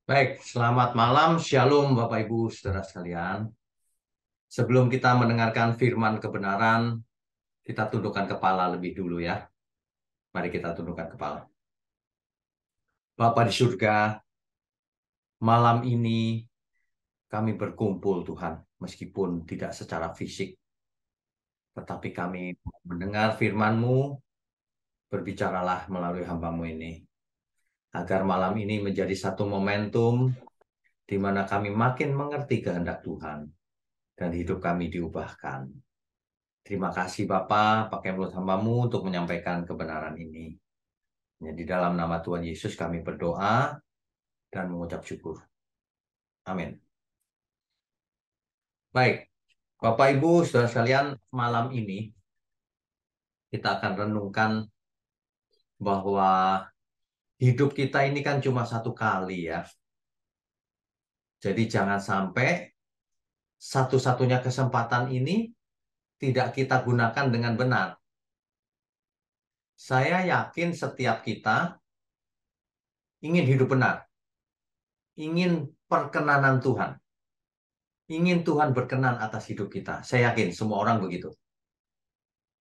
Baik, selamat malam, Shalom Bapak Ibu, saudara sekalian. Sebelum kita mendengarkan firman kebenaran, kita tundukkan kepala lebih dulu ya. Mari kita tundukkan kepala. Bapa di surga, malam ini kami berkumpul Tuhan, meskipun tidak secara fisik, tetapi kami mendengar firman-Mu, berbicaralah melalui hamba-Mu ini. Agar malam ini menjadi satu momentum di mana kami makin mengerti kehendak Tuhan dan hidup kami diubahkan. Terima kasih Bapa, pakai mulut hamba-Mu untuk menyampaikan kebenaran ini. Di dalam nama Tuhan Yesus kami berdoa dan mengucap syukur. Amin. Baik, Bapak Ibu, saudara sekalian, malam ini kita akan renungkan bahwa hidup kita ini kan cuma satu kali ya. Jadi jangan sampai satu-satunya kesempatan ini tidak kita gunakan dengan benar. Saya yakin setiap kita ingin hidup benar, ingin perkenanan Tuhan. Ingin Tuhan berkenan atas hidup kita. Saya yakin semua orang begitu.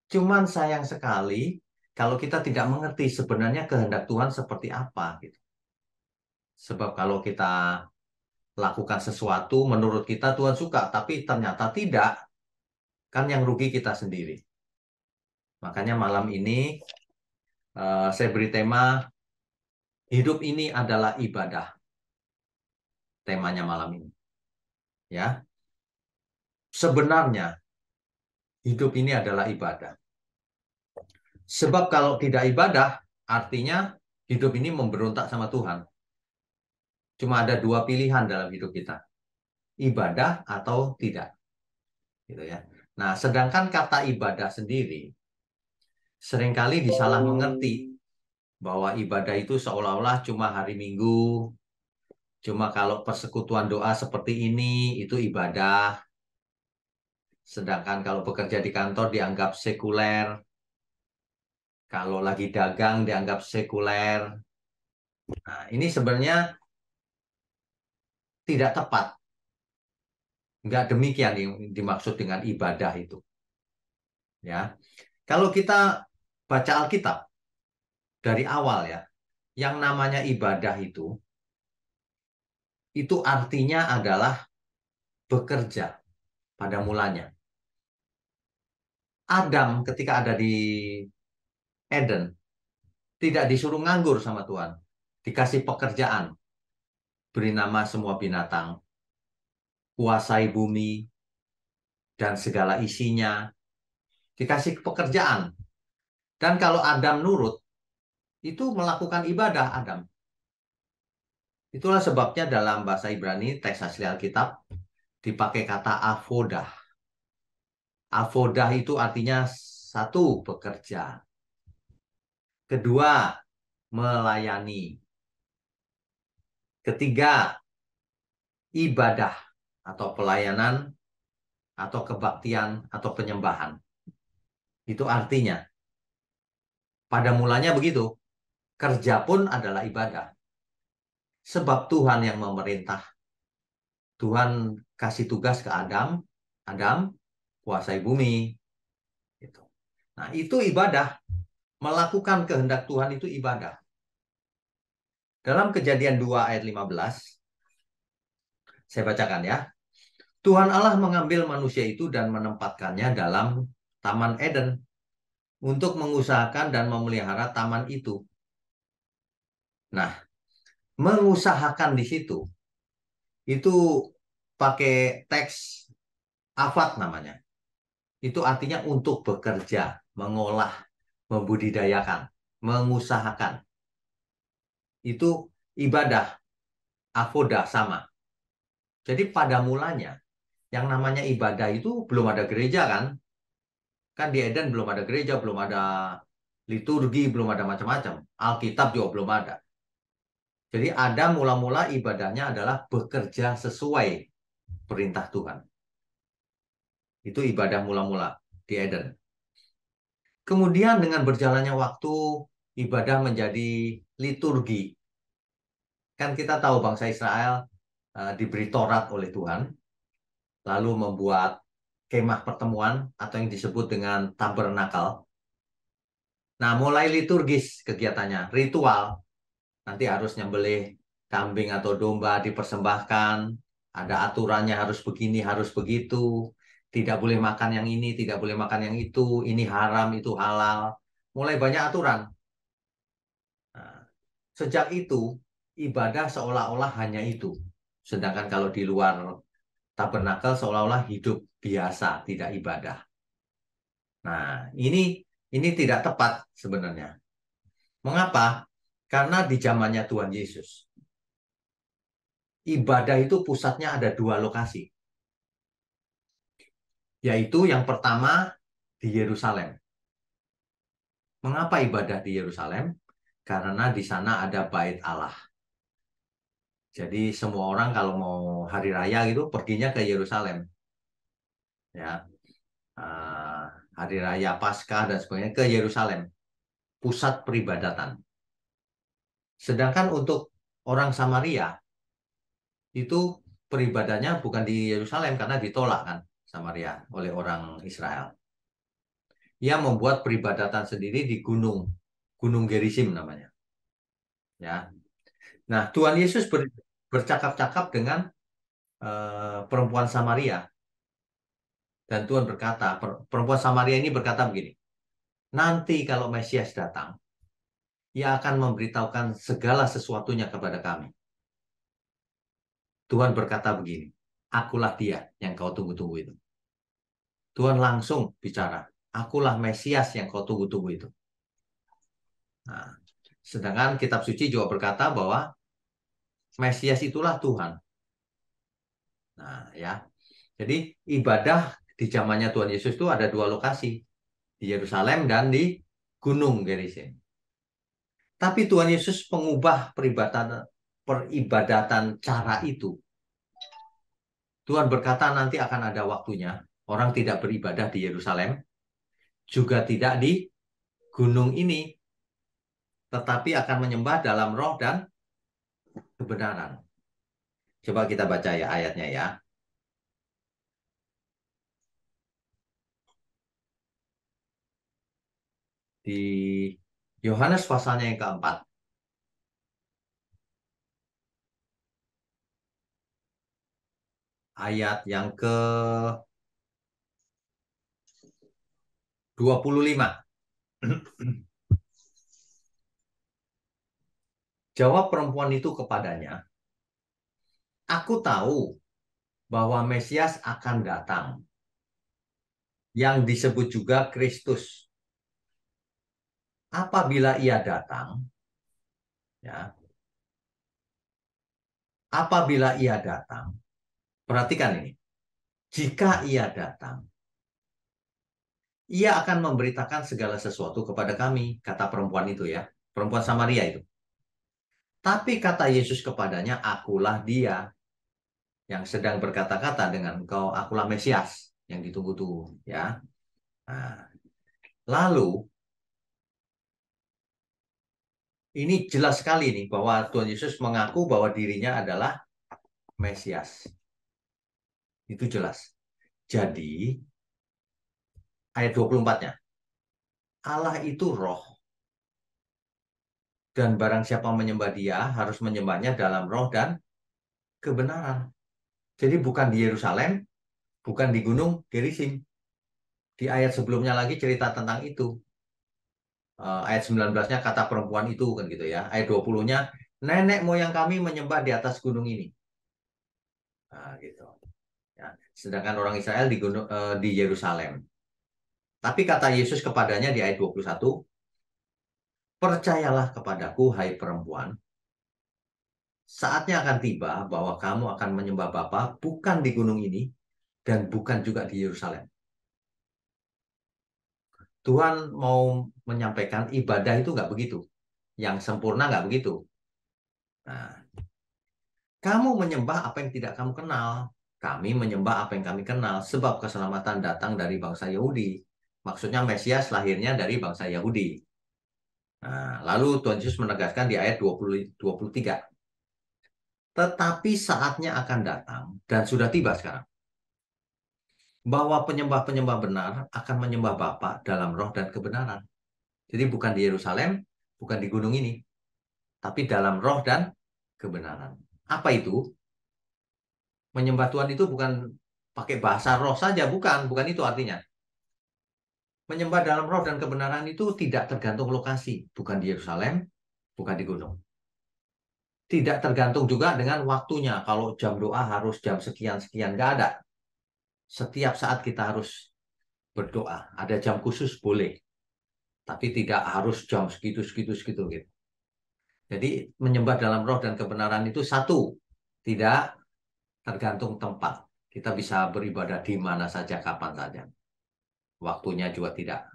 Cuman sayang sekali kalau kita tidak mengerti sebenarnya kehendak Tuhan seperti apa gitu. Sebab kalau kita lakukan sesuatu menurut kita Tuhan suka, tapi ternyata tidak, kan yang rugi kita sendiri. Makanya malam ini saya beri tema hidup ini adalah ibadah. Temanya malam ini. Ya, sebenarnya hidup ini adalah ibadah. Sebab kalau tidak ibadah, artinya hidup ini memberontak sama Tuhan. Cuma ada dua pilihan dalam hidup kita, ibadah atau tidak, gitu ya. Nah, sedangkan kata ibadah sendiri seringkali disalah mengerti bahwa ibadah itu seolah-olah cuma hari Minggu, cuma kalau persekutuan doa seperti ini itu ibadah. Sedangkan kalau bekerja di kantor dianggap sekuler, kalau lagi dagang dianggap sekuler. Nah, ini sebenarnya tidak tepat. Enggak demikian yang dimaksud dengan ibadah itu. Ya, kalau kita baca Alkitab dari awal ya, yang namanya ibadah itu artinya adalah bekerja pada mulanya. Adam ketika ada di Eden tidak disuruh nganggur sama Tuhan, dikasih pekerjaan, beri nama semua binatang, kuasai bumi dan segala isinya, dikasih pekerjaan. Dan kalau Adam nurut, itu melakukan ibadah Adam. Itulah sebabnya dalam bahasa Ibrani, teks asli Alkitab, dipakai kata avodah. Avodah itu artinya satu, bekerja. Kedua, melayani. Ketiga, ibadah atau pelayanan atau kebaktian atau penyembahan. Itu artinya, pada mulanya begitu, kerja pun adalah ibadah. Sebab Tuhan yang memerintah. Tuhan kasih tugas ke Adam, Adam kuasai bumi. Gitu. Nah, itu ibadah. Melakukan kehendak Tuhan itu ibadah. Dalam Kejadian 2 ayat 15, saya bacakan ya. Tuhan Allah mengambil manusia itu dan menempatkannya dalam Taman Eden untuk mengusahakan dan memelihara taman itu. Nah, mengusahakan di situ itu pakai teks afat namanya. Itu artinya untuk bekerja, mengolah, membudidayakan, mengusahakan. Itu ibadah, avoda sama. Jadi pada mulanya yang namanya ibadah itu belum ada gereja kan? Kan di Eden belum ada gereja, belum ada liturgi, belum ada macam-macam. Alkitab juga belum ada. Jadi ada mula-mula ibadahnya adalah bekerja sesuai perintah Tuhan. Itu ibadah mula-mula di Eden. Kemudian dengan berjalannya waktu, ibadah menjadi liturgi. Kan kita tahu bangsa Israel diberi Taurat oleh Tuhan, lalu membuat kemah pertemuan atau yang disebut dengan tabernakel. Nah, mulai liturgis kegiatannya, ritual. Nanti harus nyembelih kambing atau domba dipersembahkan. Ada aturannya harus begini, harus begitu. Tidak boleh makan yang ini, tidak boleh makan yang itu. Ini haram, itu halal. Mulai banyak aturan. Nah, sejak itu, ibadah seolah-olah hanya itu. Sedangkan kalau di luar tabernakel seolah-olah hidup biasa, tidak ibadah. Nah, ini tidak tepat sebenarnya. Mengapa? Karena di zamannya Tuhan Yesus, ibadah itu pusatnya ada dua lokasi, yaitu yang pertama di Yerusalem. Mengapa ibadah di Yerusalem? Karena di sana ada bait Allah. Jadi semua orang kalau mau hari raya gitu perginya ke Yerusalem, ya. Ah, hari raya Paskah dan sebagainya ke Yerusalem, pusat peribadatan. Sedangkan untuk orang Samaria itu peribadahnya bukan di Yerusalem karena ditolak kan Samaria oleh orang Israel. Ia membuat peribadatan sendiri di Gunung Gerizim namanya. Ya. Nah, Tuhan Yesus bercakap-cakap dengan perempuan Samaria dan Tuhan berkata, perempuan Samaria ini berkata begini, nanti kalau Mesias datang, ia akan memberitahukan segala sesuatunya kepada kami. Tuhan berkata begini, akulah dia yang kau tunggu-tunggu itu. Tuhan langsung bicara, akulah Mesias yang kau tunggu-tunggu itu. Nah, sedangkan kitab suci juga berkata bahwa Mesias itulah Tuhan. Nah, ya. Jadi ibadah di zamannya Tuhan Yesus itu ada dua lokasi, di Yerusalem dan di Gunung Gerizim. Tapi Tuhan Yesus mengubah peribadatan cara itu. Tuhan berkata nanti akan ada waktunya orang tidak beribadah di Yerusalem, juga tidak di gunung ini, tetapi akan menyembah dalam roh dan kebenaran. Coba kita baca ya ayatnya ya. Di Yohanes pasalnya yang keempat, ayat yang ke-25. Jawab perempuan itu kepadanya, aku tahu bahwa Mesias akan datang, yang disebut juga Kristus. Apabila ia datang, ya, apabila ia datang, perhatikan ini, jika ia datang, ia akan memberitakan segala sesuatu kepada kami, kata perempuan itu ya, perempuan Samaria itu. Tapi kata Yesus kepadanya, akulah dia yang sedang berkata-kata dengan engkau, akulah Mesias yang ditunggu-tunggu, ya. Nah, lalu ini jelas sekali nih bahwa Tuhan Yesus mengaku bahwa dirinya adalah Mesias. Itu jelas. Jadi ayat 24-nya, Allah itu roh, dan barang siapa menyembah dia harus menyembahnya dalam roh dan kebenaran. Jadi bukan di Yerusalem, bukan di Gunung Gerizim. Di ayat sebelumnya lagi cerita tentang itu. Ayat 19-nya kata perempuan itu kan gitu ya. Ayat 20-nya nenek moyang kami menyembah di atas gunung ini. Nah, gitu. Ya. Sedangkan orang Israel di Yerusalem. Tapi kata Yesus kepadanya di ayat 21, percayalah kepadaku hai perempuan, saatnya akan tiba bahwa kamu akan menyembah Bapa bukan di gunung ini dan bukan juga di Yerusalem. Tuhan mau menyampaikan ibadah itu nggak begitu. Yang sempurna nggak begitu. Nah, kamu menyembah apa yang tidak kamu kenal. Kami menyembah apa yang kami kenal. Sebab keselamatan datang dari bangsa Yahudi. Maksudnya Mesias lahirnya dari bangsa Yahudi. Nah, lalu Tuhan Yesus menegaskan di ayat 23. Tetapi saatnya akan datang dan sudah tiba sekarang bahwa penyembah-penyembah benar akan menyembah Bapa dalam roh dan kebenaran. Jadi bukan di Yerusalem, bukan di gunung ini, tapi dalam roh dan kebenaran. Apa itu? Menyembah Tuhan itu bukan pakai bahasa roh saja, bukan itu artinya. Menyembah dalam roh dan kebenaran itu tidak tergantung lokasi, bukan di Yerusalem, bukan di gunung. Tidak tergantung juga dengan waktunya. Kalau jam doa harus jam sekian-sekian, nggak ada. Setiap saat kita harus berdoa. Ada jam khusus boleh, tapi tidak harus jam segitu, segitu, segitu gitu. Jadi menyembah dalam roh dan kebenaran itu satu, tidak tergantung tempat. Kita bisa beribadah di mana saja, kapan saja. Waktunya juga tidak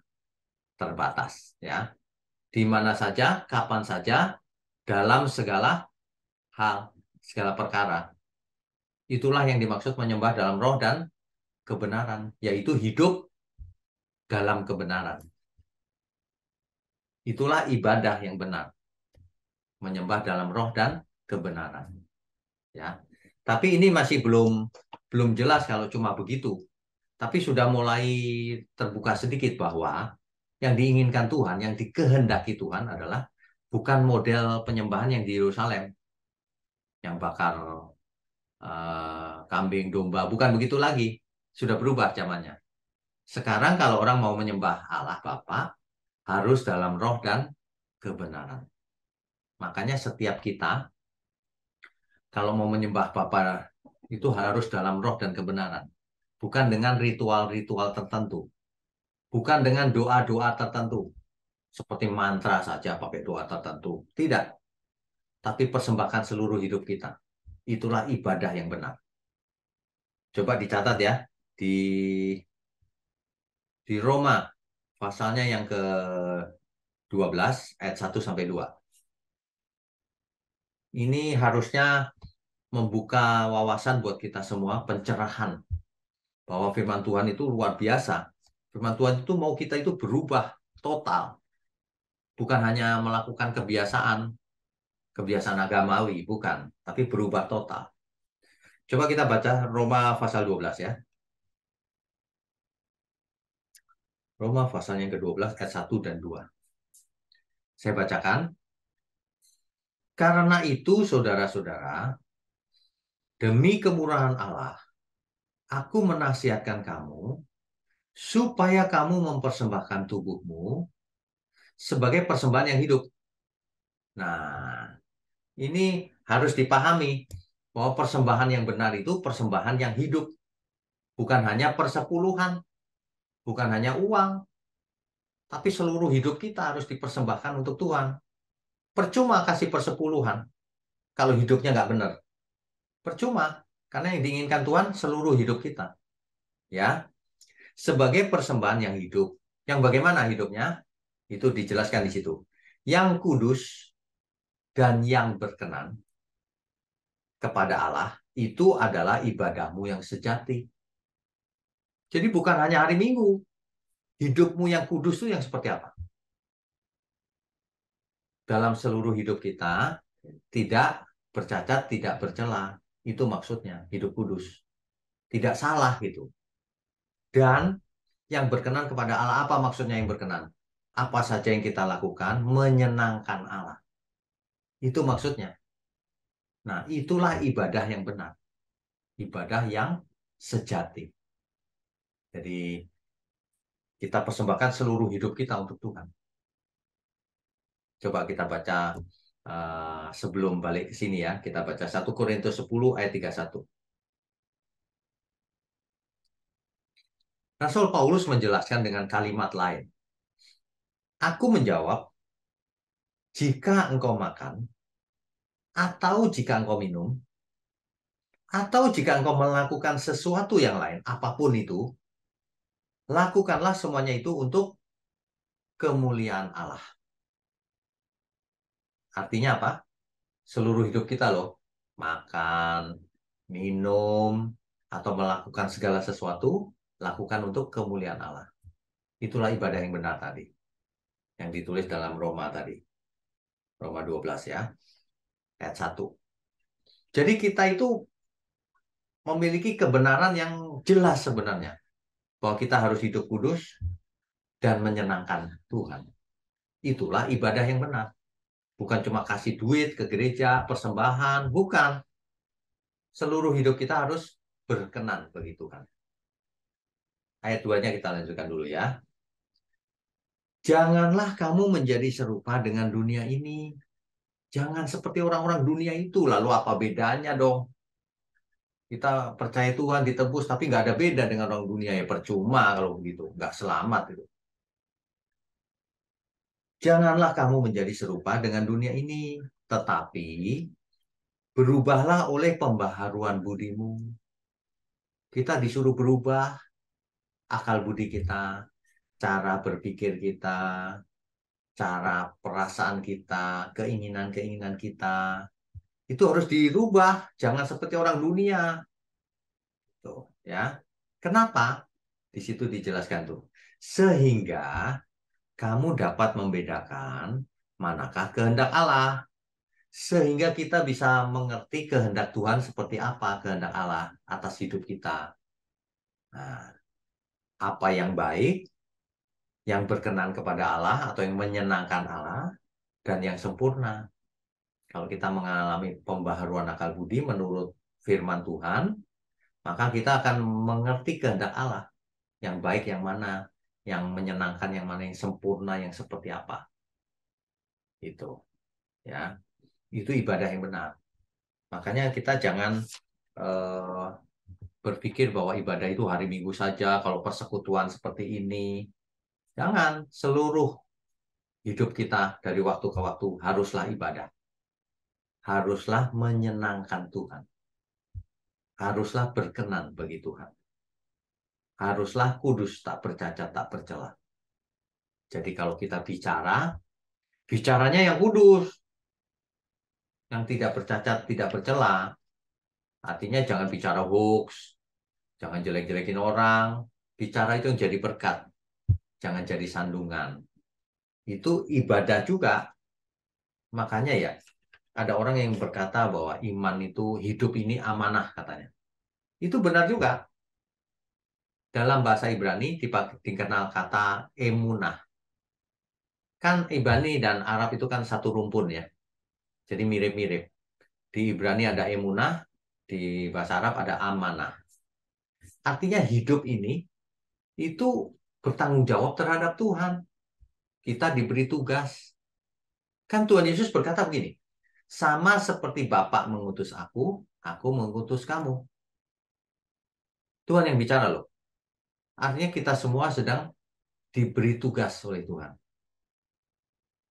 terbatas, ya. Di mana saja, kapan saja, dalam segala hal, segala perkara. Itulah yang dimaksud menyembah dalam roh dan kebenaran, yaitu hidup dalam kebenaran. Itulah ibadah yang benar, menyembah dalam roh dan kebenaran. Ya, tapi ini masih belum jelas kalau cuma begitu. Tapi sudah mulai terbuka sedikit bahwa yang diinginkan Tuhan, yang dikehendaki Tuhan adalah bukan model penyembahan yang di Yerusalem, yang bakar kambing domba, bukan begitu lagi. Sudah berubah zamannya. Sekarang kalau orang mau menyembah Allah Bapa harus dalam roh dan kebenaran. Makanya setiap kita kalau mau menyembah Bapa itu harus dalam roh dan kebenaran. Bukan dengan ritual-ritual tertentu. Bukan dengan doa-doa tertentu. Seperti mantra saja pakai doa tertentu. Tidak. Tapi persembahkan seluruh hidup kita. Itulah ibadah yang benar. Coba dicatat ya. Di Roma, pasalnya yang ke-12, ayat 1-2. Ini harusnya membuka wawasan buat kita semua, pencerahan. Bahwa firman Tuhan itu luar biasa. Firman Tuhan itu mau kita itu berubah total. Bukan hanya melakukan kebiasaan agamawi, bukan. Tapi berubah total. Coba kita baca Roma pasal 12 ya. Roma pasal yang ke-12 ayat 1 dan 2. Saya bacakan. Karena itu saudara-saudara, demi kemurahan Allah, aku menasihatkan kamu supaya kamu mempersembahkan tubuhmu sebagai persembahan yang hidup. Nah, ini harus dipahami bahwa persembahan yang benar itu persembahan yang hidup. Bukan hanya persepuluhan, bukan hanya uang, tapi seluruh hidup kita harus dipersembahkan untuk Tuhan. Percuma kasih persepuluhan kalau hidupnya nggak benar. Percuma, karena yang diinginkan Tuhan seluruh hidup kita. Ya, sebagai persembahan yang hidup. Yang bagaimana hidupnya? Itu dijelaskan di situ. Yang kudus dan yang berkenan kepada Allah itu adalah ibadahmu yang sejati. Jadi bukan hanya hari Minggu. Hidupmu yang kudus itu yang seperti apa? Dalam seluruh hidup kita tidak bercacat, tidak bercela. Itu maksudnya, hidup kudus. Tidak salah gitu. Dan yang berkenan kepada Allah, apa maksudnya yang berkenan? Apa saja yang kita lakukan menyenangkan Allah. Itu maksudnya. Nah, itulah ibadah yang benar. Ibadah yang sejati. Jadi, kita persembahkan seluruh hidup kita untuk Tuhan. Coba kita baca sebelum balik ke sini ya. Kita baca 1 Korintus 10 ayat 31. Rasul Paulus menjelaskan dengan kalimat lain. Aku menjawab, jika engkau makan, atau jika engkau minum, atau jika engkau melakukan sesuatu yang lain, apapun itu, lakukanlah semuanya itu untuk kemuliaan Allah. Artinya apa? Seluruh hidup kita loh. Makan, minum, atau melakukan segala sesuatu, lakukan untuk kemuliaan Allah. Itulah ibadah yang benar tadi. Yang ditulis dalam Roma tadi. Roma 12 ya. Ayat 1. Jadi kita itu memiliki kebenaran yang jelas sebenarnya. Bahwa kita harus hidup kudus dan menyenangkan Tuhan. Itulah ibadah yang benar. Bukan cuma kasih duit ke gereja, persembahan. Bukan. Seluruh hidup kita harus berkenan bagi Tuhan. Ayat 2-nya kita lanjutkan dulu ya. Janganlah kamu menjadi serupa dengan dunia ini. Jangan seperti orang-orang dunia itu. Lalu apa bedanya dong? Kita percaya Tuhan ditebus, tapi nggak ada beda dengan orang dunia. Ya percuma kalau begitu. Nggak selamat itu. Janganlah kamu menjadi serupa dengan dunia ini. Tetapi berubahlah oleh pembaharuan budimu. Kita disuruh berubah akal budi kita, cara berpikir kita, cara perasaan kita, keinginan-keinginan kita. Itu harus dirubah, jangan seperti orang dunia. Tuh, ya. Kenapa? Di situ dijelaskan tuh. Sehingga kamu dapat membedakan manakah kehendak Allah. Sehingga kita bisa mengerti kehendak Tuhan seperti apa kehendak Allah atas hidup kita. Nah, apa yang baik, yang berkenan kepada Allah atau yang menyenangkan Allah, dan yang sempurna. Kalau kita mengalami pembaharuan akal budi menurut firman Tuhan, maka kita akan mengerti kehendak Allah. Yang baik yang mana, yang menyenangkan yang mana, yang sempurna, yang seperti apa. Itu, ya. Itu ibadah yang benar. Makanya kita jangan eh, berpikir bahwa ibadah itu hari Minggu saja, kalau persekutuan seperti ini. Jangan, seluruh hidup kita dari waktu ke waktu haruslah ibadah. Haruslah menyenangkan Tuhan. Haruslah berkenan bagi Tuhan. Haruslah kudus, tak bercacat, tak bercela. Jadi kalau kita bicara, bicaranya yang kudus, yang tidak bercacat, tidak bercela. Artinya jangan bicara hoax, jangan jelek-jelekin orang. Bicara itu yang jadi berkat, jangan jadi sandungan. Itu ibadah juga. Makanya ya, ada orang yang berkata bahwa iman itu hidup ini amanah katanya. Itu benar juga. Dalam bahasa Ibrani dikenal kata emunah. Kan Ibrani dan Arab itu kan satu rumpun ya. Jadi mirip-mirip. Di Ibrani ada emunah, di bahasa Arab ada amanah. Artinya hidup ini itu bertanggung jawab terhadap Tuhan. Kita diberi tugas. Kan Tuhan Yesus berkata begini, sama seperti Bapa mengutus aku mengutus kamu. Tuhan yang bicara loh. Artinya kita semua sedang diberi tugas oleh Tuhan.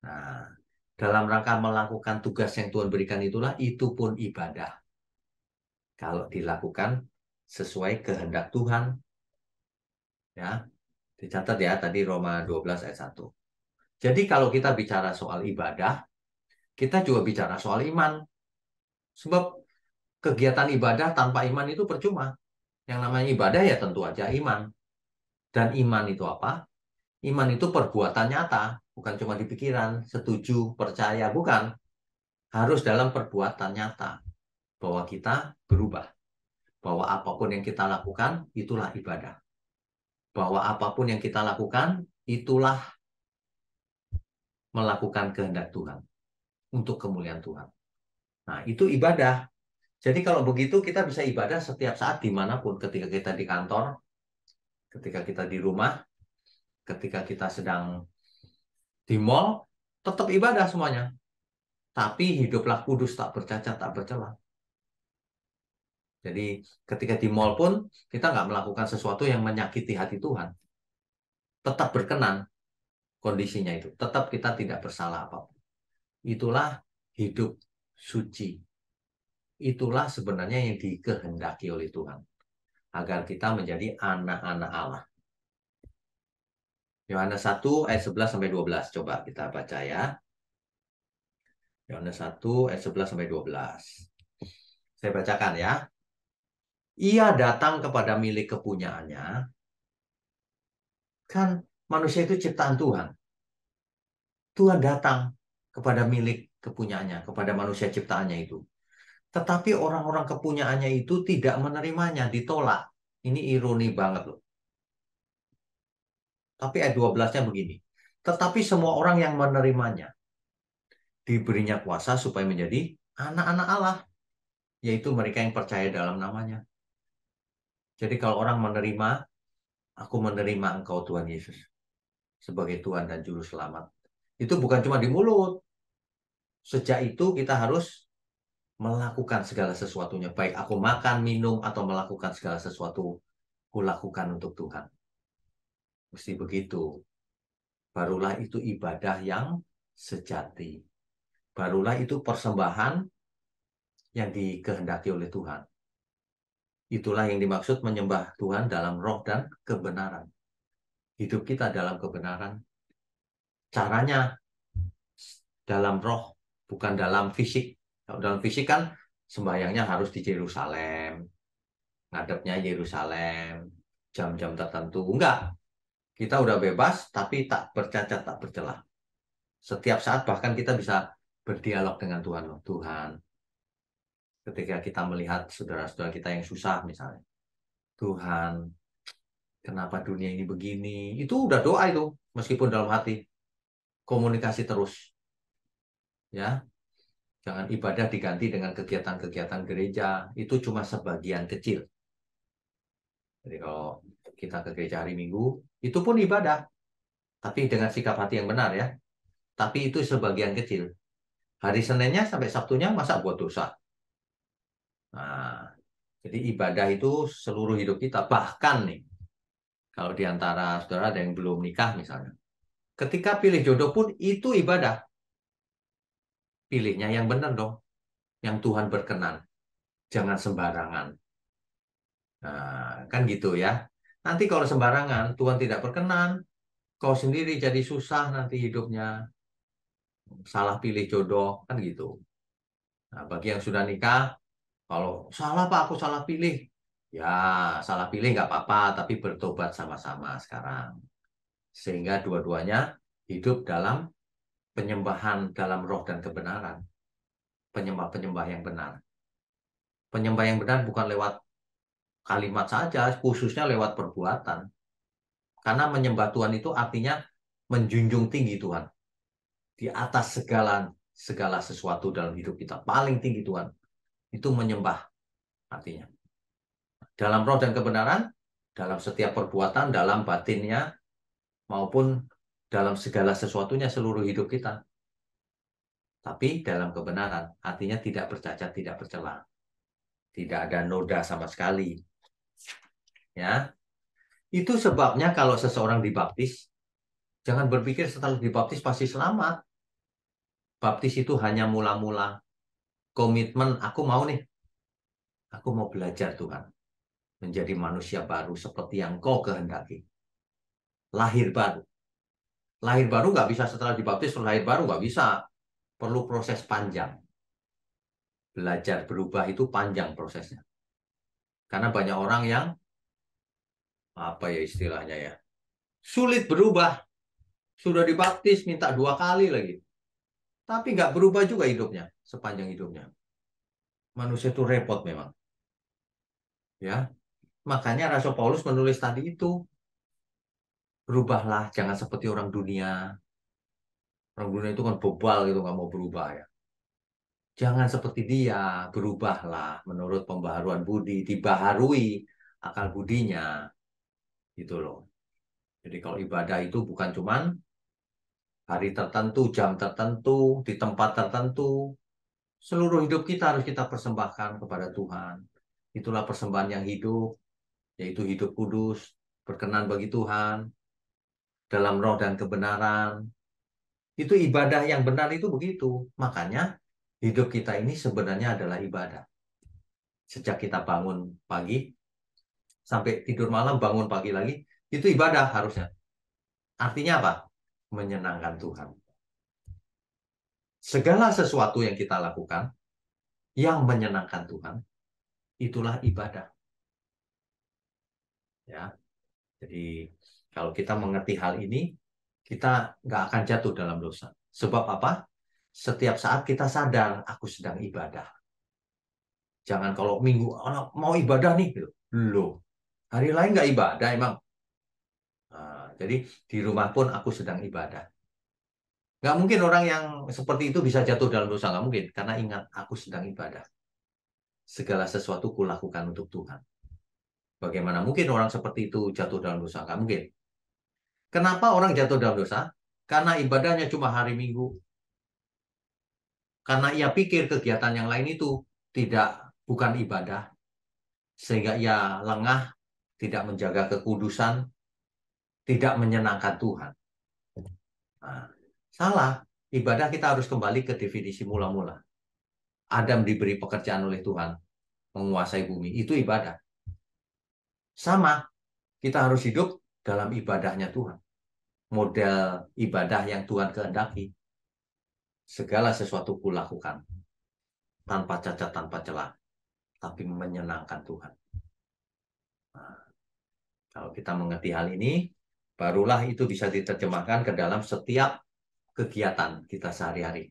Nah, dalam rangka melakukan tugas yang Tuhan berikan itulah, itu pun ibadah. Kalau dilakukan sesuai kehendak Tuhan, ya, dicatat ya tadi Roma 12 ayat 1. Jadi kalau kita bicara soal ibadah, kita juga bicara soal iman. Sebab kegiatan ibadah tanpa iman itu percuma. Yang namanya ibadah ya tentu aja iman. Dan iman itu apa? Iman itu perbuatan nyata, bukan cuma di pikiran, setuju, percaya, bukan. Harus dalam perbuatan nyata bahwa kita berubah. Bahwa apapun yang kita lakukan, itulah ibadah. Bahwa apapun yang kita lakukan, itulah melakukan kehendak Tuhan. Untuk kemuliaan Tuhan. Nah, itu ibadah. Jadi kalau begitu kita bisa ibadah setiap saat dimanapun. Ketika kita di kantor, ketika kita di rumah, ketika kita sedang di mall, tetap ibadah semuanya. Tapi hiduplah kudus, tak bercacat, tak bercela. Jadi ketika di mall pun kita nggak melakukan sesuatu yang menyakiti hati Tuhan. Tetap berkenan kondisinya itu. Tetap kita tidak bersalah apapun. Itulah hidup suci. Itulah sebenarnya yang dikehendaki oleh Tuhan. Agar kita menjadi anak-anak Allah. Yohanes 1 ayat 11 sampai 12. Coba kita baca ya. Yohanes 1 ayat 11 sampai 12. Saya bacakan ya. Ia datang kepada milik kepunyaannya. Kan manusia itu ciptaan Tuhan. Tuhan datang kepada milik kepunyaannya, kepada manusia ciptaannya itu. Tetapi orang-orang kepunyaannya itu tidak menerimanya, ditolak. Ini ironi banget loh. Tapi ayat 12-nya begini. Tetapi semua orang yang menerimanya diberinya kuasa supaya menjadi anak-anak Allah, yaitu mereka yang percaya dalam namanya. Jadi kalau orang menerima, aku menerima Engkau Tuhan Yesus sebagai Tuhan dan Juru Selamat. Itu bukan cuma di mulut. Sejak itu kita harus melakukan segala sesuatunya. Baik aku makan, minum, atau melakukan segala sesuatu, kulakukan untuk Tuhan. Mesti begitu. Barulah itu ibadah yang sejati. Barulah itu persembahan yang dikehendaki oleh Tuhan. Itulah yang dimaksud menyembah Tuhan dalam roh dan kebenaran. Hidup kita dalam kebenaran. Caranya dalam roh, bukan dalam fisik. Kalau dalam fisik kan sembahyangnya harus di Yerusalem, ngadepnya Yerusalem, jam-jam tertentu. Enggak, kita udah bebas, tapi tak bercacat, tak bercelah. Setiap saat bahkan kita bisa berdialog dengan Tuhan. Tuhan, ketika kita melihat saudara-saudara kita yang susah misalnya. Tuhan, kenapa dunia ini begini? Itu udah doa itu, meskipun dalam hati. Komunikasi terus. Ya, jangan ibadah diganti dengan kegiatan-kegiatan gereja. Itu cuma sebagian kecil. Jadi kalau kita ke gereja hari Minggu, itu pun ibadah. Tapi dengan sikap hati yang benar ya. Tapi itu sebagian kecil. Hari Seninnya sampai Sabtunya masa buat dosa. Nah, jadi ibadah itu seluruh hidup kita. Bahkan nih, kalau di antara saudara ada yang belum nikah misalnya. Ketika pilih jodoh pun itu ibadah. Pilihnya yang benar dong. Yang Tuhan berkenan. Jangan sembarangan. Nah, kan gitu ya. Nanti kalau sembarangan, Tuhan tidak berkenan. Kau sendiri jadi susah nanti hidupnya. Salah pilih jodoh. Kan gitu. Nah, bagi yang sudah nikah, kalau salah Pak, aku salah pilih. Ya, salah pilih nggak apa-apa, tapi bertobat sama-sama sekarang. Sehingga dua-duanya hidup dalam penyembahan dalam roh dan kebenaran. Penyembah-penyembah yang benar. Penyembah yang benar bukan lewat kalimat saja, khususnya lewat perbuatan. Karena menyembah Tuhan itu artinya menjunjung tinggi Tuhan. Di atas segala segala sesuatu dalam hidup kita. Paling tinggi Tuhan. Itu menyembah artinya. Dalam roh dan kebenaran, dalam setiap perbuatan, dalam batinnya, maupun dalam segala sesuatunya seluruh hidup kita. Tapi dalam kebenaran, artinya tidak bercacat, tidak bercela. Tidak ada noda sama sekali. Ya, itu sebabnya kalau seseorang dibaptis, jangan berpikir setelah dibaptis pasti selamat. Baptis itu hanya mula-mula komitmen, aku mau nih, aku mau belajar Tuhan. Menjadi manusia baru seperti yang kau kehendaki. Lahir baru. Lahir baru nggak bisa setelah dibaptis, lahir baru nggak bisa. Perlu proses panjang. Belajar berubah itu panjang prosesnya. Karena banyak orang yang, apa ya istilahnya ya, sulit berubah. Sudah dibaptis, minta 2 kali lagi. Tapi nggak berubah juga hidupnya, sepanjang hidupnya. Manusia itu repot memang. Ya, makanya Rasul Paulus menulis tadi itu, berubahlah, jangan seperti orang dunia. Orang dunia itu kan bebal gitu, nggak mau berubah ya. Jangan seperti dia, berubahlah menurut pembaharuan budi, dibaharui akal budinya, gitu loh. Jadi kalau ibadah itu bukan cuman hari tertentu, jam tertentu, di tempat tertentu. Seluruh hidup kita harus kita persembahkan kepada Tuhan. Itulah persembahan yang hidup, yaitu hidup kudus, berkenan bagi Tuhan, dalam roh dan kebenaran. Itu ibadah yang benar itu begitu. Makanya hidup kita ini sebenarnya adalah ibadah. Sejak kita bangun pagi, sampai tidur malam, bangun pagi lagi, itu ibadah harusnya. Artinya apa? Menyenangkan Tuhan. Segala sesuatu yang kita lakukan, yang menyenangkan Tuhan, itulah ibadah. Ya, jadi kalau kita mengerti hal ini, kita nggak akan jatuh dalam dosa. Sebab apa? Setiap saat kita sadar, aku sedang ibadah. Jangan kalau minggu anak mau ibadah nih, gitu. Loh, hari lain nggak ibadah emang. Nah, jadi di rumah pun aku sedang ibadah. Nggak mungkin orang yang seperti itu bisa jatuh dalam dosa. Nggak mungkin. Karena ingat, aku sedang ibadah. Segala sesuatu kulakukan untuk Tuhan. Bagaimana mungkin orang seperti itu jatuh dalam dosa? Nggak mungkin. Kenapa orang jatuh dalam dosa? Karena ibadahnya cuma hari Minggu. Karena ia pikir kegiatan yang lain itu bukan ibadah. Sehingga ia lengah, tidak menjaga kekudusan, tidak menyenangkan Tuhan. Nah, salah. Ibadah kita harus kembali ke definisi mula-mula. Adam diberi pekerjaan oleh Tuhan, menguasai bumi. Itu ibadah. Sama, kita harus hidup dalam ibadahnya Tuhan. Model ibadah yang Tuhan kehendaki. Segala sesuatu kulakukan. Tanpa cacat, tanpa celah. Tapi menyenangkan Tuhan. Nah, kalau kita mengerti hal ini, barulah itu bisa diterjemahkan ke dalam setiap kegiatan kita sehari-hari.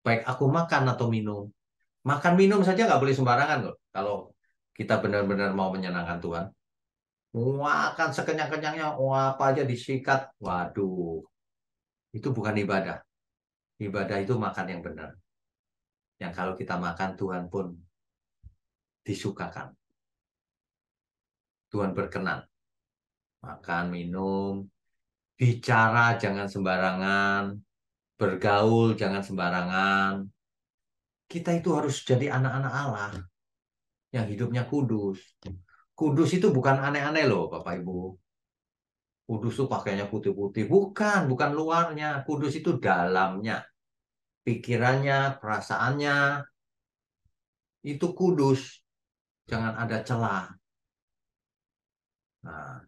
Baik aku makan atau minum. Makan minum saja nggak boleh sembarangan loh. Kalau kita benar-benar mau menyenangkan Tuhan. Makan sekenyang-kenyangnya, apa aja disikat. Waduh, itu bukan ibadah. Ibadah itu makan yang benar. Yang kalau kita makan, Tuhan pun disukakan. Tuhan berkenan. Makan, minum, bicara jangan sembarangan, bergaul jangan sembarangan. Kita itu harus jadi anak-anak Allah yang hidupnya kudus. Kudus itu bukan aneh-aneh loh, Bapak Ibu. Kudus itu pakainya putih-putih. Bukan luarnya. Kudus itu dalamnya. Pikirannya, perasaannya, itu kudus. Jangan ada celah. Nah,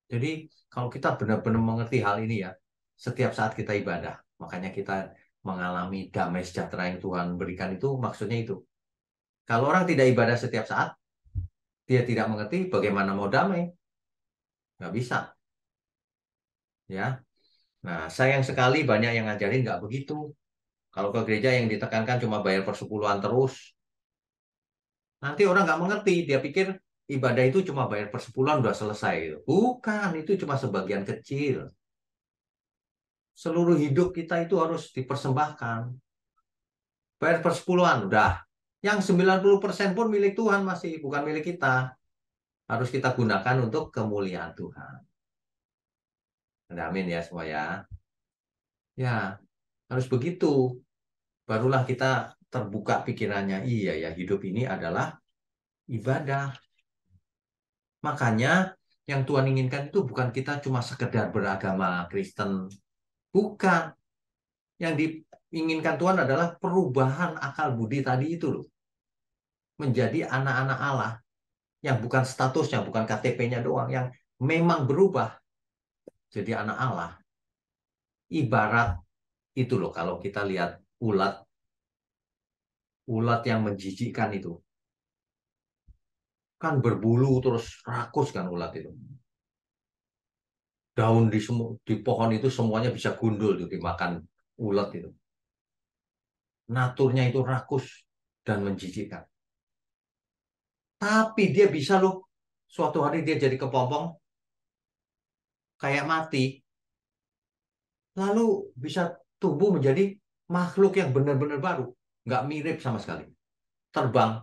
jadi kalau kita benar-benar mengerti hal ini ya, setiap saat kita ibadah, makanya kita mengalami damai sejahtera yang Tuhan berikan itu, maksudnya itu. Kalau orang tidak ibadah setiap saat, dia tidak mengerti bagaimana mau damai. Nggak bisa. Ya. Nah, sayang sekali banyak yang ngajarin nggak begitu. Kalau ke gereja yang ditekankan cuma bayar persepuluhan terus, nanti orang nggak mengerti. Dia pikir ibadah itu cuma bayar persepuluhan udah selesai gitu. Bukan, itu cuma sebagian kecil. Seluruh hidup kita itu harus dipersembahkan. Bayar persepuluhan udah. Yang 90% pun milik Tuhan masih, bukan milik kita. Harus kita gunakan untuk kemuliaan Tuhan. Amin ya semua ya. Ya, harus begitu. Barulah kita terbuka pikirannya. Iya ya, hidup ini adalah ibadah. Makanya yang Tuhan inginkan itu bukan kita cuma sekedar beragama Kristen. Bukan. Yang diinginkan Tuhan adalah perubahan akal budi tadi itu loh. Menjadi anak-anak Allah. Yang bukan statusnya, bukan KTP-nya doang. Yang memang berubah jadi anak Allah. Ibarat itu loh kalau kita lihat ulat. Ulat yang menjijikkan itu. Kan berbulu terus rakus kan ulat itu. Daun di pohon itu semuanya bisa gundul tuh dimakan ulat itu. Naturnya itu rakus dan menjijikkan. Tapi dia bisa loh, suatu hari dia jadi kepompong, kayak mati, lalu bisa tumbuh menjadi makhluk yang benar-benar baru. Nggak mirip sama sekali. Terbang,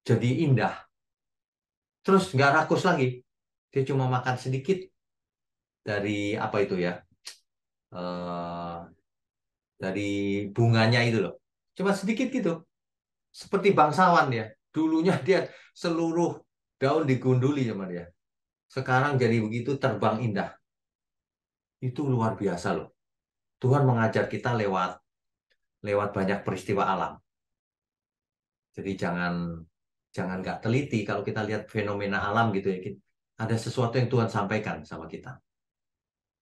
jadi indah. Terus nggak rakus lagi. Dia cuma makan sedikit dari apa itu ya, eh, dari bunganya itu loh. Cuma sedikit gitu. Seperti bangsawan dia. Dulunya dia seluruh daun digunduli sama dia. Sekarang jadi begitu terbang indah. Itu luar biasa loh. Tuhan mengajar kita lewat lewat banyak peristiwa alam. Jadi jangan nggak teliti kalau kita lihat fenomena alam gitu ya. Ada sesuatu yang Tuhan sampaikan sama kita.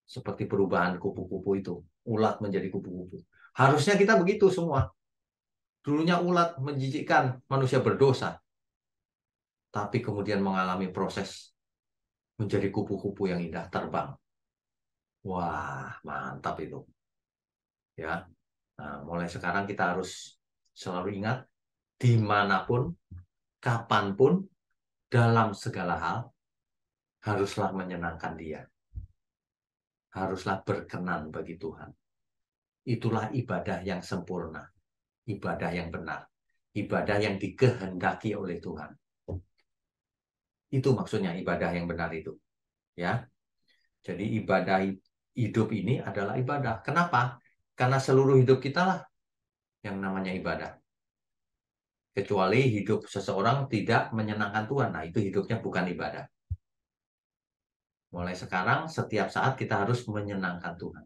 Seperti perubahan kupu-kupu itu. Ulat menjadi kupu-kupu. Harusnya kita begitu semua. Dulunya ulat menjijikkan manusia berdosa. Tapi kemudian mengalami proses menjadi kupu-kupu yang indah terbang. Wah, mantap itu. Ya. Nah, mulai sekarang kita harus selalu ingat dimanapun, kapanpun, dalam segala hal, haruslah menyenangkan Dia. Haruslah berkenan bagi Tuhan. Itulah ibadah yang sempurna, ibadah yang benar, ibadah yang dikehendaki oleh Tuhan. Itu maksudnya ibadah yang benar itu, ya. Jadi ibadah hidup ini adalah ibadah. Kenapa? Karena seluruh hidup kita lah yang namanya ibadah. Kecuali hidup seseorang tidak menyenangkan Tuhan. Nah, itu hidupnya bukan ibadah. Mulai sekarang, setiap saat kita harus menyenangkan Tuhan.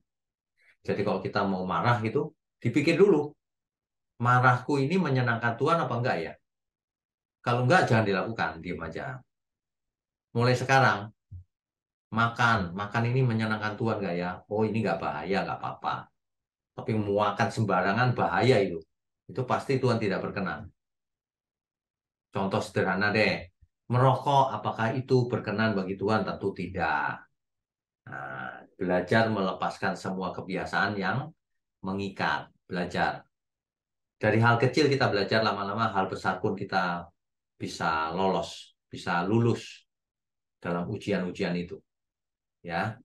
Jadi kalau kita mau marah gitu, dipikir dulu, marahku ini menyenangkan Tuhan apa enggak ya? Kalau enggak, jangan dilakukan, diam aja. Mulai sekarang, makan ini menyenangkan Tuhan enggak ya? Oh, ini enggak bahaya, enggak apa-apa. Tapi makan sembarangan bahaya itu. Itu pasti Tuhan tidak berkenan. Contoh sederhana deh, merokok apakah itu berkenan bagi Tuhan? Tentu tidak. Nah, belajar melepaskan semua kebiasaan yang mengikat. Belajar. Dari hal kecil kita belajar, lama-lama hal besar pun kita bisa lolos, bisa lulus dalam ujian-ujian itu. Ya,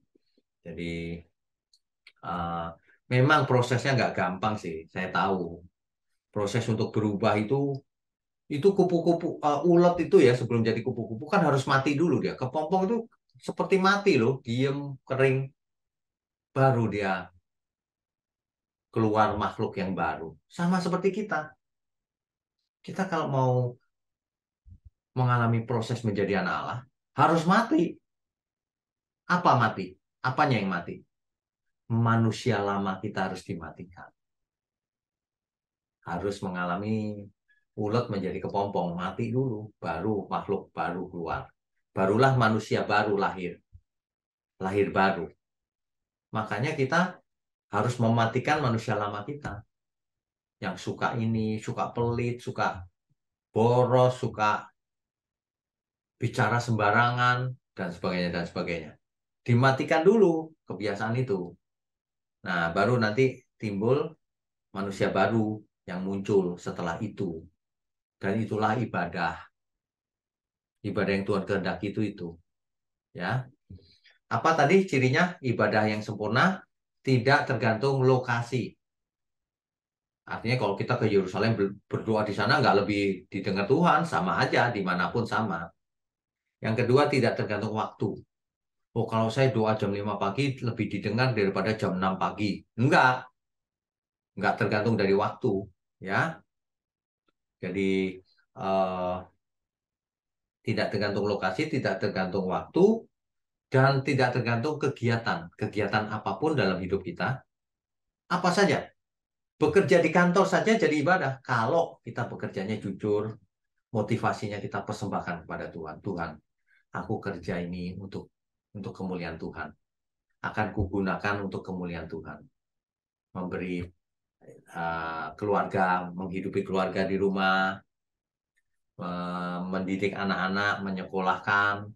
jadi uh, memang prosesnya nggak gampang sih. Saya tahu proses untuk berubah itu kupu-kupu ulet itu ya sebelum jadi kupu-kupu kan harus mati dulu dia. Kepompong itu seperti mati loh, diem, kering, baru dia keluar makhluk yang baru. Sama seperti kita. Kita kalau mau mengalami proses menjadi anak Allah, harus mati. Apa mati? Apanya yang mati? Manusia lama kita harus dimatikan. Harus mengalami ulet menjadi kepompong, mati dulu, baru makhluk baru keluar. Barulah manusia baru lahir. Lahir baru. Makanya kita harus mematikan manusia lama kita. Yang suka ini, suka pelit, suka boros, suka bicara sembarangan, dan sebagainya, dan sebagainya. Dimatikan dulu kebiasaan itu. Nah, baru nanti timbul manusia baru yang muncul setelah itu. Dan itulah ibadah. Ibadah yang Tuhan kehendaki itu. Ya. Apa tadi cirinya? Ibadah yang sempurna tidak tergantung lokasi. Artinya kalau kita ke Yerusalem berdoa di sana nggak lebih didengar Tuhan, sama aja dimanapun sama. Yang kedua tidak tergantung waktu. Oh kalau saya doa jam 5 pagi lebih didengar daripada jam 6 pagi. Enggak tergantung dari waktu. Ya, jadi eh, tidak tergantung lokasi, tidak tergantung waktu, dan tidak tergantung kegiatan. Kegiatan apapun dalam hidup kita, apa saja. Bekerja di kantor saja jadi ibadah. Kalau kita bekerjanya jujur, motivasinya kita persembahkan kepada Tuhan. Tuhan, aku kerja ini untuk kemuliaan Tuhan. Akan kugunakan untuk kemuliaan Tuhan. Memberi keluarga, menghidupi keluarga di rumah, mendidik anak-anak, menyekolahkan,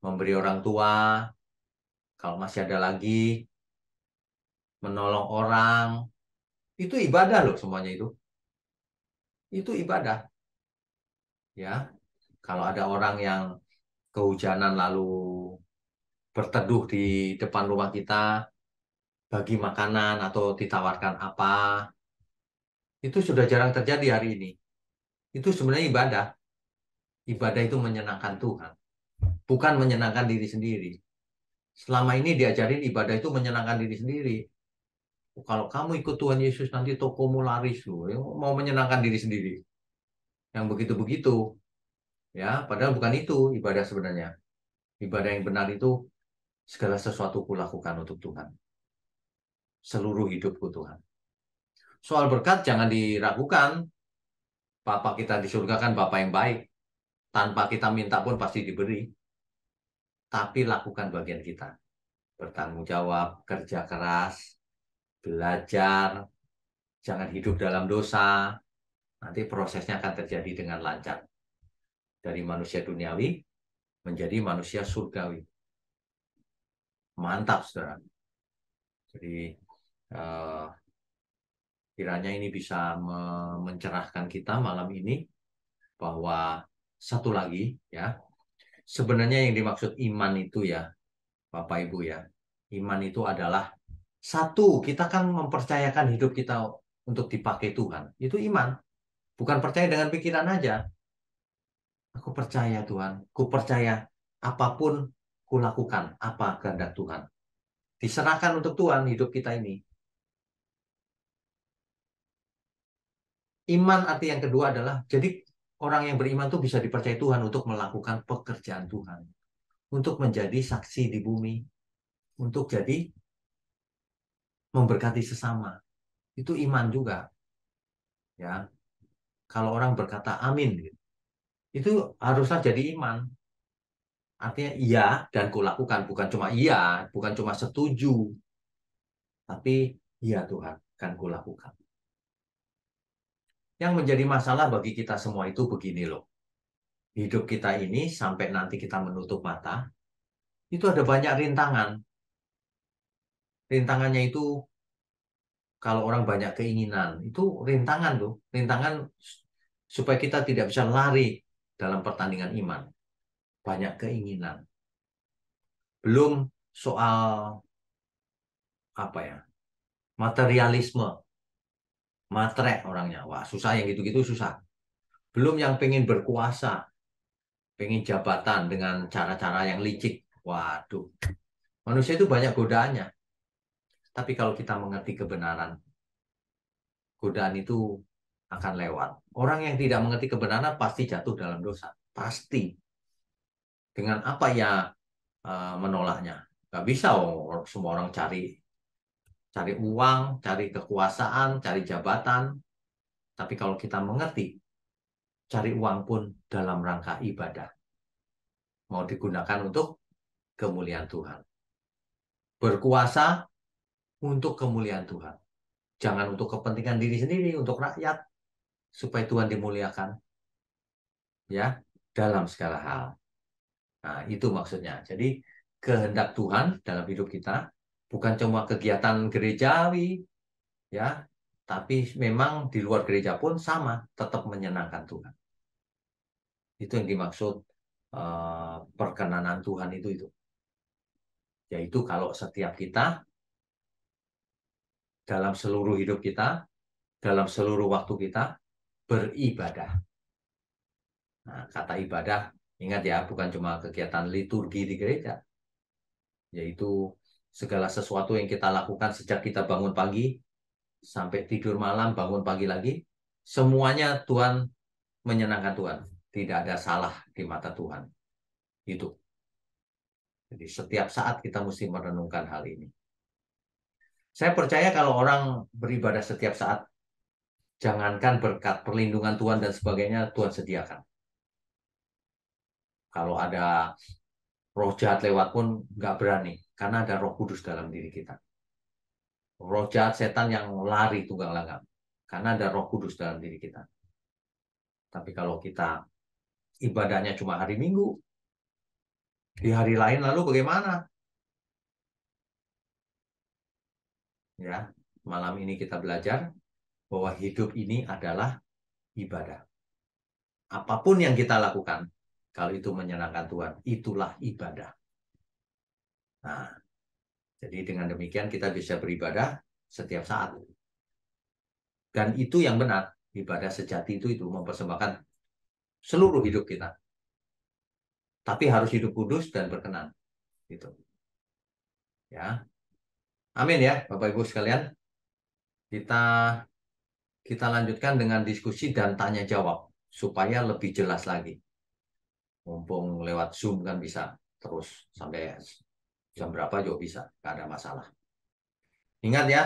memberi orang tua, kalau masih ada lagi, menolong orang. Itu ibadah loh semuanya itu. Itu ibadah. Ya, kalau ada orang yang kehujanan lalu berteduh di depan rumah kita, bagi makanan atau ditawarkan apa, itu sudah jarang terjadi hari ini. Itu sebenarnya ibadah. Ibadah itu menyenangkan Tuhan, bukan menyenangkan diri sendiri. Selama ini diajarin ibadah itu menyenangkan diri sendiri. Kalau kamu ikut Tuhan Yesus nanti tokomu laris loh. Mau menyenangkan diri sendiri. Yang begitu-begitu. Ya, padahal bukan itu ibadah sebenarnya. Ibadah yang benar itu segala sesuatu kulakukan untuk Tuhan. Seluruh hidupku Tuhan. Soal berkat jangan diragukan. Bapa kita di surga kan Bapa yang baik. Tanpa kita minta pun pasti diberi. Tapi lakukan bagian kita. Bertanggung jawab, kerja keras, belajar, jangan hidup dalam dosa. Nanti prosesnya akan terjadi dengan lancar. Dari manusia duniawi menjadi manusia surgawi. Mantap, saudara. Jadi, eh, Kiranya ini bisa mencerahkan kita malam ini bahwa satu lagi ya, sebenarnya yang dimaksud iman itu ya, Bapak Ibu ya, iman itu adalah satu, kita kan mempercayakan hidup kita untuk dipakai Tuhan. Itu iman. Bukan percaya dengan pikiran aja. Aku percaya Tuhan. Aku percaya apapun kulakukan, apa kehendak Tuhan. Diserahkan untuk Tuhan hidup kita ini. Iman arti yang kedua adalah, jadi orang yang beriman itu bisa dipercaya Tuhan untuk melakukan pekerjaan Tuhan. Untuk menjadi saksi di bumi. Untuk jadi memberkati sesama. Itu iman juga. Ya, kalau orang berkata amin, gitu, itu haruslah jadi iman. Artinya iya dan kulakukan, bukan cuma iya, bukan cuma setuju, tapi iya Tuhan, kan kulakukan. Yang menjadi masalah bagi kita semua itu begini loh. Hidup kita ini sampai nanti kita menutup mata, itu ada banyak rintangan. Rintangannya itu kalau orang banyak keinginan, itu rintangan tuh. Rintangan supaya kita tidak bisa lari dalam pertandingan iman. Banyak keinginan. Belum soal apa ya? Materialisme, matre orangnya. Wah, susah yang gitu-gitu susah. Belum yang pengen berkuasa, pengen jabatan dengan cara-cara yang licik. Waduh, manusia itu banyak godaannya. Tapi kalau kita mengerti kebenaran, godaan itu akan lewat. Orang yang tidak mengerti kebenaran pasti jatuh dalam dosa. Pasti. Dengan apa ya menolaknya? Gak bisa semua orang cari cari uang, cari kekuasaan, cari jabatan. Tapi kalau kita mengerti, cari uang pun dalam rangka ibadah. Mau digunakan untuk kemuliaan Tuhan. Berkuasa untuk kemuliaan Tuhan. Jangan untuk kepentingan diri sendiri, untuk rakyat, supaya Tuhan dimuliakan. Ya, dalam segala hal. Nah, itu maksudnya. Jadi, kehendak Tuhan dalam hidup kita bukan cuma kegiatan gerejawi, ya, tapi memang di luar gereja pun sama, tetap menyenangkan Tuhan. Itu yang dimaksud perkenanan Tuhan itu. Yaitu kalau setiap kita dalam seluruh hidup kita, dalam seluruh waktu kita beribadah. Nah, kata ibadah, ingat ya, bukan cuma kegiatan liturgi di gereja, yaitu segala sesuatu yang kita lakukan sejak kita bangun pagi sampai tidur malam, bangun pagi lagi, semuanya Tuhan menyenangkan Tuhan. Tidak ada salah di mata Tuhan. Itu. Jadi setiap saat kita mesti merenungkan hal ini. Saya percaya kalau orang beribadah setiap saat, jangankan berkat perlindungan Tuhan dan sebagainya, Tuhan sediakan. Kalau ada roh jahat lewat pun nggak berani, karena ada Roh Kudus dalam diri kita. Roh jahat setan yang lari tunggang langgang, karena ada Roh Kudus dalam diri kita. Tapi kalau kita ibadahnya cuma hari Minggu, di hari lain lalu bagaimana? Ya, malam ini kita belajar bahwa hidup ini adalah ibadah. Apapun yang kita lakukan, kalau itu menyenangkan Tuhan, itulah ibadah. Nah, jadi dengan demikian kita bisa beribadah setiap saat. Dan itu yang benar. Ibadah sejati itu mempersembahkan seluruh hidup kita. Tapi harus hidup kudus dan berkenan. Gitu. Ya. Amin ya, Bapak Ibu sekalian. Kita kita lanjutkan dengan diskusi dan tanya jawab supaya lebih jelas lagi. Mumpung lewat Zoom kan bisa terus sampai jam berapa juga bisa, nggak ada masalah. Ingat ya,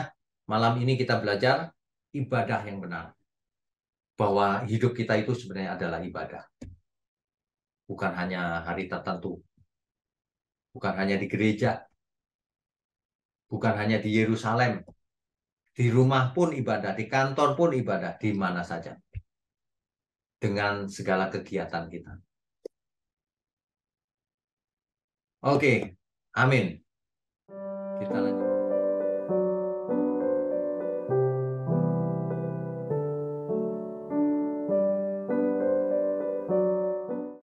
malam ini kita belajar ibadah yang benar. Bahwa hidup kita itu sebenarnya adalah ibadah. Bukan hanya hari tertentu. Bukan hanya di gereja. Bukan hanya di Yerusalem. Di rumah pun ibadah, di kantor pun ibadah, di mana saja. Dengan segala kegiatan kita. Oke, amin. Kita lanjut.